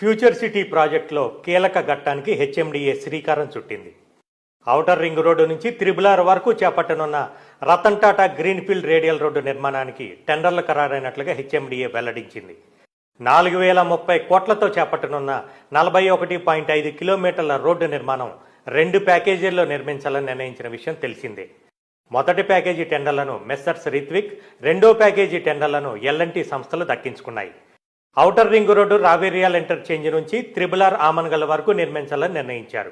Future city ప్రాజెక్టులో కీలక ఘట్టానికి HMDA శ్రీకారం చుట్టింది. ఔటర్ రింగ్ రోడ్డు నుంచి త్రిబులార్ వరకు చేపట్టనున్న Ratan Tata greenfield radial road నిర్మాణానికి టెండర్లు ఖరారైనట్లుగా హెచ్ఎండిఏ వెల్లడించింది. 4030 కోట్లతో చేపట్టనున్న 41.5 కిలోమీటర్ల రోడ్డు నిర్మాణం 2 ప్యాకేజీల్లో నిర్మించాలని నిర్ణయించిన విషయం తెలిసిందే. మొదటి ప్యాకేజీ టెండర్లను మెస్సర్స్ రిత్విక్, రెండో ప్యాకేజీ టెండర్లను ఎల్ఎన్టీ సంస్థలు దక్కించుకున్నాయి. ఔటర్ రింగ్ రోడ్డు రావేరియాల్ ఇంటర్చేంజ్ నుంచి త్రిబులార్ ఆమన్గల్ వరకు నిర్మించాలని నిర్ణయించారు.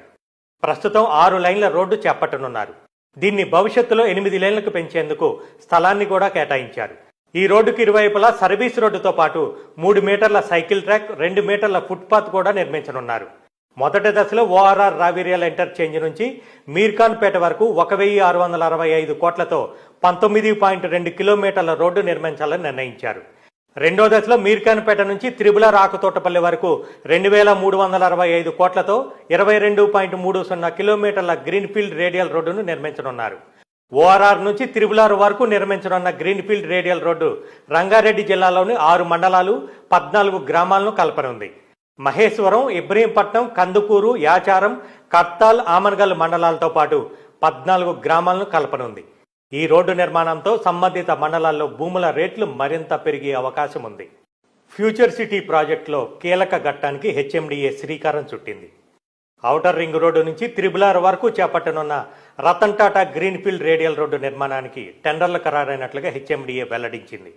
ప్రస్తుతం 6 లైన్ల రోడ్డు చేపట్టనున్నారు. దీన్ని భవిష్యత్తులో 8 లైన్లకు పెంచేందుకు స్థలాన్ని కూడా కేటాయించారు. ఈ రోడ్డుకి ఇరువైపులా సర్వీస్ రోడ్డుతో పాటు 3 మీటర్ల సైకిల్ ట్రాక్, 2 మీటర్ల ఫుట్పాత్ కూడా నిర్మించనున్నారు. మొదటి దశలో ఓఆర్ఆర్ రావేరియాల్ ఇంటర్చేంజ్ నుంచి మీర్ఖాన్పేట వరకు 1665 కోట్లతో 19.2 కిలోమీటర్ల రోడ్డు నిర్మించాలని నిర్ణయించారు. రెండో దశలో మీర్ఖాన్పేట నుంచి త్రిబులార్ ఆకుతోటపల్లి వరకు 2365 కోట్లతో 22.30 కిలోమీటర్ల గ్రీన్ఫీల్డ్ రేడియల్ రోడ్డును నిర్మించనున్నారు. ఓఆర్ఆర్ నుంచి త్రిబులార్ వరకు నిర్మించనున్న గ్రీన్ఫీల్డ్ రేడియల్ రోడ్డు రంగారెడ్డి జిల్లాలోని 6 మండలాలు, 14 గ్రామాలను కలపనుంది. మహేశ్వరం, ఇబ్రహీంపట్నం, కందుకూరు, యాచారం, కర్తాల్, ఆమన్గల్ మండలాలతో పాటు 14 గ్రామాలను కలపనుంది. ఈ రోడ్డు నిర్మాణంతో సంబంధిత మండలాల్లో భూముల రేట్లు మరింత పెరిగే అవకాశం ఉంది. ఫ్యూచర్ సిటీ ప్రాజెక్టులో కీలక ఘట్టానికి హెచ్ఎండిఏ శ్రీకారం చుట్టింది. ఔటర్ రింగ్ రోడ్డు నుంచి త్రిబులార్ వరకు చేపట్టనున్న Ratan Tata greenfield radial road నిర్మాణానికి టెండర్లు ఖరారైనట్లుగా హెచ్ఎండిఏ వెల్లడించింది.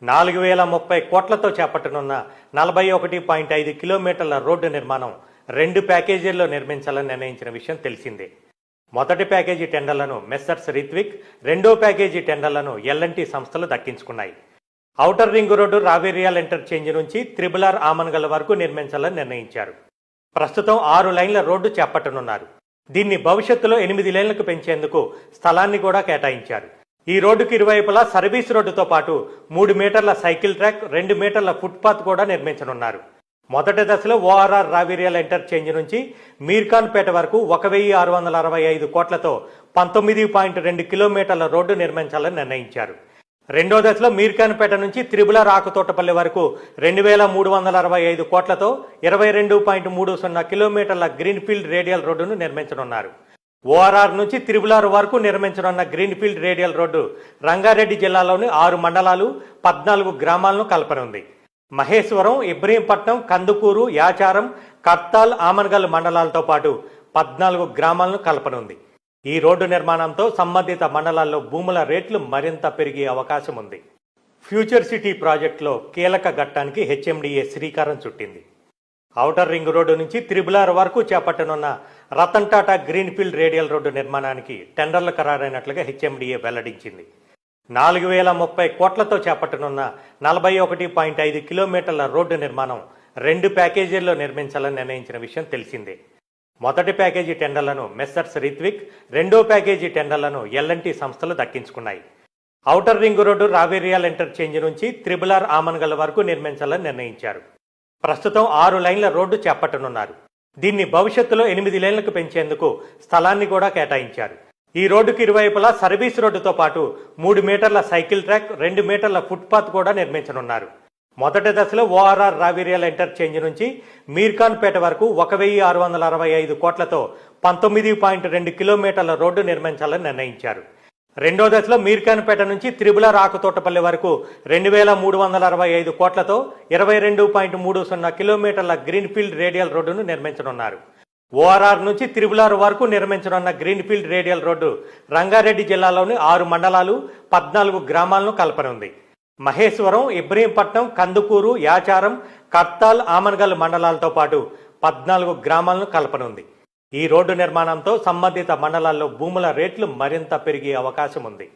4030 కోట్లతో చేపట్టనున్న 41.5 కిలోమీటర్ల రోడ్డు నిర్మాణం 2 ప్యాకేజీల్లో నిర్మించాలని నిర్ణయించిన విషయం తెలిసిందే. మొదటి ప్యాకేజీ టెండర్లను మెస్సర్స్ రిత్విక్, రెండో ప్యాకేజీ టెండర్లను ఎల్ఎన్టీ సంస్థలు దక్కించుకున్నాయి. ఔటర్ రింగ్ రోడ్డు రావేరియాల్ ఇంటర్చేంజ్ నుంచి త్రిబులార్ ఆమన్గల్ వరకు నిర్మించాలని నిర్ణయించారు. ప్రస్తుతం 6 లైన్ల రోడ్డు చేపట్టనున్నారు. దీన్ని భవిష్యత్తులో 8 లైన్లకు పెంచేందుకు స్థలాన్ని కూడా కేటాయించారు. ఈ రోడ్డుకి ఇరువైపులా సర్వీస్ రోడ్డుతో పాటు 3 మీటర్ల సైకిల్ ట్రాక్, 2 మీటర్ల ఫుట్పాత్ కూడా నిర్మించనున్నారు. మొదటి దశలో ఓఆర్ఆర్ రావేరియాల్ ఇంటర్చేంజ్ నుంచి మీర్ఖాన్పేట వరకు 1665 కోట్లతో 19.2 కిలోమీటర్ల రోడ్డు నిర్మించాలని నిర్ణయించారు. రెండో దశలో మీర్ఖాన్పేట నుంచి త్రిబులార్ ఆకుతోటపల్లి వరకు 2365 కోట్లతో 22.30 కిలోమీటర్ల గ్రీన్ఫీల్డ్ రేడియల్ రోడ్డును నిర్మించనున్నారు. ఓఆర్ఆర్ నుంచి త్రిబులార్ వరకు నిర్మించనున్న గ్రీన్ఫీల్డ్ రేడియల్ రోడ్డు రంగారెడ్డి జిల్లాలోని 6 మండలాలు, 14 గ్రామాలను కలపనుంది. మహేశ్వరం, ఇబ్రహీంపట్నం, కందుకూరు, యాచారం, కర్తాల్, ఆమన్గల్ మండలాలతో పాటు 14 గ్రామాలను కలపనుంది. ఈ రోడ్డు నిర్మాణంతో సంబంధిత మండలాల్లో భూముల రేట్లు మరింత పెరిగే అవకాశం ఉంది. ఫ్యూచర్ సిటీ ప్రాజెక్టులో కీలక ఘట్టానికి హెచ్ఎండిఏ శ్రీకారం చుట్టింది. ఔటర్ రింగ్ రోడ్డు నుంచి త్రిబులార్ వరకు చేపట్టనున్న Ratan Tata greenfield radial road నిర్మాణానికి టెండర్లు ఖరారైనట్లుగా హెచ్ఎండిఏ వెల్లడించింది. 4030 కోట్లతో చేపట్టనున్న 41.5 కిలోమీటర్ల రోడ్డు నిర్మాణం 2 ప్యాకేజీల్లో నిర్మించాలని నిర్ణయించిన విషయం తెలిసిందే. మొదటి ప్యాకేజీ టెండర్లను మెస్సర్స్ రిత్విక్, రెండో ప్యాకేజీ టెండర్లను ఎల్ఎన్టీ సంస్థలు దక్కించుకున్నాయి. ఔటర్ రింగ్ రోడ్డు రావేరియాల్ ఇంటర్చేంజ్ నుంచి త్రిబులార్ ఆమన్గల్ వరకు నిర్మించాలని నిర్ణయించారు. ప్రస్తుతం 6 లైన్ల రోడ్డు చేపట్టనున్నారు. దీన్ని భవిష్యత్తులో 8 లైన్లకు పెంచేందుకు స్థలాన్ని కూడా కేటాయించారు. ఈ రోడ్డుకి ఇరువైపులా సర్వీస్ రోడ్డుతో పాటు 3 మీటర్ల సైకిల్ ట్రాక్, 2 మీటర్ల ఫుట్పాత్ కూడా నిర్మించనున్నారు. మొదటి దశలో ఓఆర్ఆర్ రావేరియాల్ ఇంటర్చేంజ్ నుంచి మీర్ఖాన్పేట వరకు 1665 కోట్లతో 19.2 కిలోమీటర్ల రోడ్డు నిర్మించాలని నిర్ణయించారు. రెండో దశలో మీర్ఖాన్పేట నుంచి త్రిబులార్ ఆకుతోటపల్లి వరకు 2365 కోట్లతో 22.30 కిలోమీటర్ల గ్రీన్ఫీల్డ్ రేడియల్ రోడ్డును నిర్మించనున్నారు. ఓఆర్ఆర్ నుంచి త్రిబులార్ వరకు నిర్మించనున్న గ్రీన్ఫీల్డ్ రేడియల్ రోడ్డు రంగారెడ్డి జిల్లాలోని 6 మండలాలు, 14 గ్రామాలను కలపనుంది. మహేశ్వరం, ఇబ్రహీంపట్నం, కందుకూరు, యాచారం, కర్తాల్, ఆమన్గల్ మండలాలతో పాటు 14 గ్రామాలను కలపనుంది. ఈ రోడ్డు నిర్మాణంతో సంబంధిత మండలాల్లో భూముల రేట్లు మరింత పెరిగే అవకాశం ఉంది.